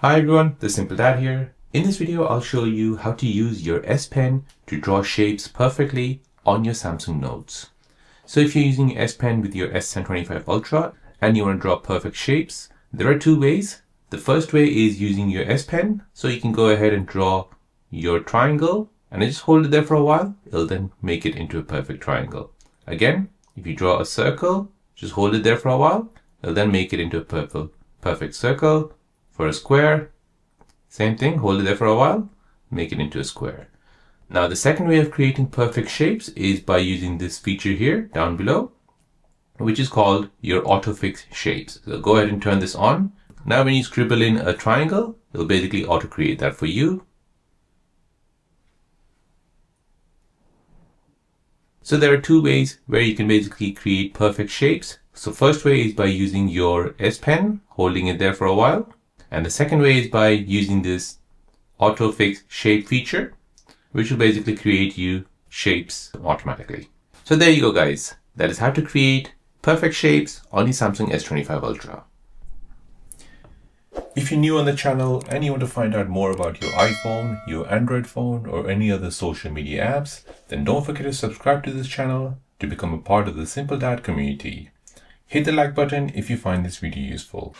Hi everyone, the Simple Dad here. In this video, I'll show you how to use your S Pen to draw shapes perfectly on your Samsung Notes. So if you're using S Pen with your S25 Ultra and you want to draw perfect shapes, there are two ways. The first way is using your S Pen, so you can go ahead and draw your triangle and just hold it there for a while. It'll then make it into a perfect triangle. Again, if you draw a circle, just hold it there for a while. It'll then make it into a perfect circle. For a square, same thing, hold it there for a while, make it into a square. Now the second way of creating perfect shapes is by using this feature here down below, which is called your autofix shapes. So go ahead and turn this on. Now when you scribble in a triangle, it'll basically auto create that for you. So there are two ways where you can basically create perfect shapes. So first way is by using your S Pen, holding it there for a while. And the second way is by using this autofix shape feature, which will basically create you shapes automatically. So there you go, guys. That is how to create perfect shapes on the Samsung S25 Ultra. If you're new on the channel and you want to find out more about your iPhone, your Android phone, or any other social media apps, then don't forget to subscribe to this channel to become a part of the Simple Dad community. Hit the like button if you find this video useful.